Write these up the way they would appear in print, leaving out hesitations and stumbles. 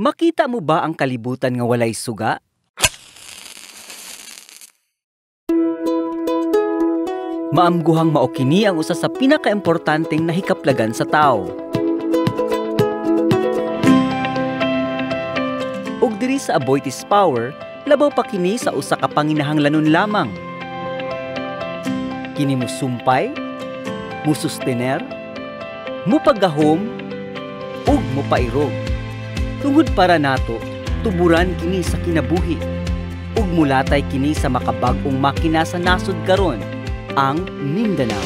Makita mo ba ang kalibutan nga walay suga? Maamguhang mao kini ang usa sa pinakaimportanteng nahikaplagan sa tao. Ug diri sa Aboitiz Power, labaw pa kini sa usa ka panginahanglanon lamang. Kini musumpay, musustener, mupaggahom, ug mupairog. Tungod para nato, tuburan kini sa kinabuhi, ug mulatay kini sa makabag-ong makina sa nasod karon, ang Mindanao.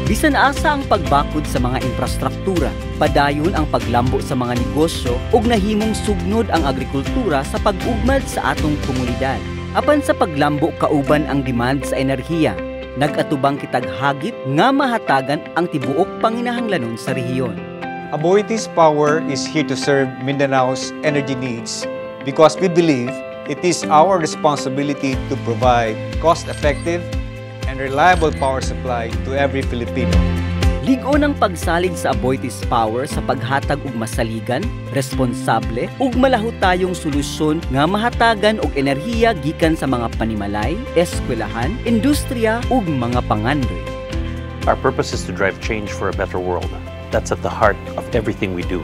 Bisan asa ang pagbakod sa mga infrastruktura, padayon ang paglambo sa mga negosyo ug nahimong sugnod ang agrikultura sa pag-ugmad sa atong komunidad. Apan sa paglambo kauban ang demand sa enerhiya, nag-atubang kitag hagit nga mahatagan ang tibuok panginahanglanon sa rehiyon. Aboitiz Power is here to serve Mindanao's energy needs because we believe it is our responsibility to provide cost-effective and reliable power supply to every Filipino. Lig-on ang pagsalig sa Aboitiz Power sa paghatag og masaligan, responsable ug malaho tayong solusyon nga mahatagan og enerhiya gikan sa mga panimalay, eskwelahan, industriya ug mga pangandoy. Our purpose is to drive change for a better world. That's at the heart of everything we do.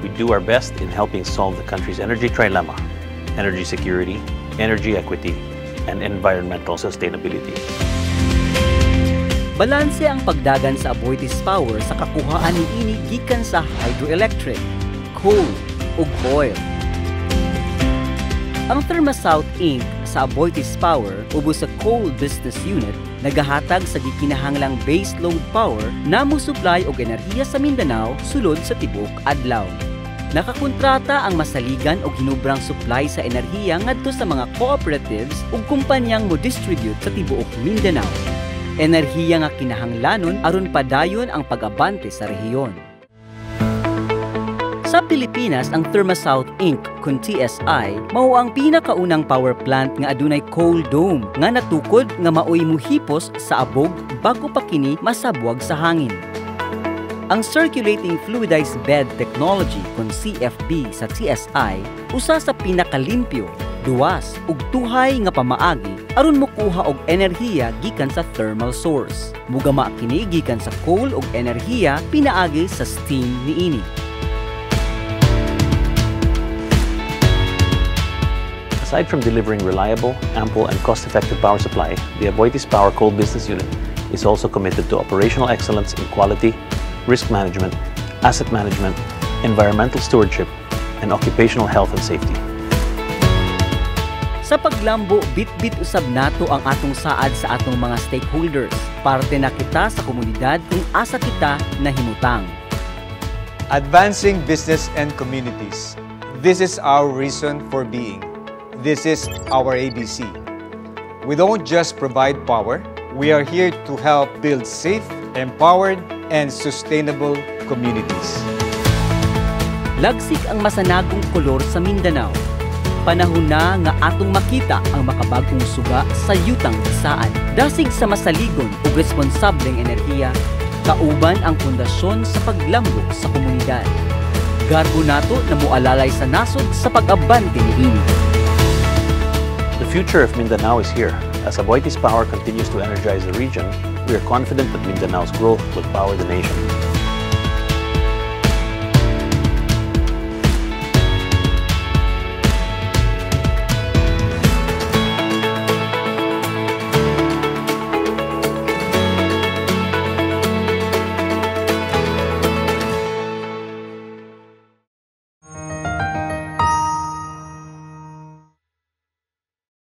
We do our best in helping solve the country's energy trilemma: energy security, energy equity, and environmental sustainability. Balanse ang pagdagan sa Aboitiz Power sa kakuhaan niini gikan sa hydroelectric, coal, ug oil. Ang ThermaSouth Inc. sa Aboitiz Power ubos sa Coal Business Unit nagahatag sa gikinahanglang base load power na mosupply og enerhiya sa Mindanao sulod sa tibuok adlaw. Nakakontrata ang masaligan og hinubrang supply sa enerhiya ngadto sa mga cooperatives ug kumpanyang mo-distribute sa tibuok Mindanao. Enerhiya nga kinahanglanon aron padayon ang pag-abante sa rehiyon. Sa Pilipinas, ang ThermaSouth Inc. kun TSI mao ang pinakaunang power plant nga adunay coal dome nga natukod nga maoy muhipos sa abog bago pa kini masabwag sa hangin. Ang Circulating Fluidized Bed Technology kun CFB sa TSI usa sa pinakalimpyo, duwas ug tuhay nga pamaagi aron mokuha og enerhiya gikan sa thermal source. Mugama kini gikan sa coal ug enerhiya pinaagi sa steam niini. Aside from delivering reliable, ample, and cost-effective power supply, the Aboitiz Power Coal Business Unit is also committed to operational excellence in quality, risk management, asset management, environmental stewardship, and occupational health and safety. Sa paglambo, bit-bit usab nato ang atong saad sa atong mga stakeholders. Parte na kita sa komunidad kung asa kita nahimutang. Advancing business and communities. This is our reason for being. This is our ABC. We don't just provide power, we are here to help build safe, empowered, and sustainable communities. Lagsik ang masanagong kolor sa Mindanao. Panahon na nga atong makita ang makabagong suga sa yutang bisaan. Dasig sa masaligon ug responsableng enerhiya, kauban ang pundasyon sa paglambo sa komunidad. Garbo nato na mualalay sa nasod sa pag-abante niini. The future of Mindanao is here. As Aboitiz Power continues to energize the region, we are confident that Mindanao's growth will power the nation.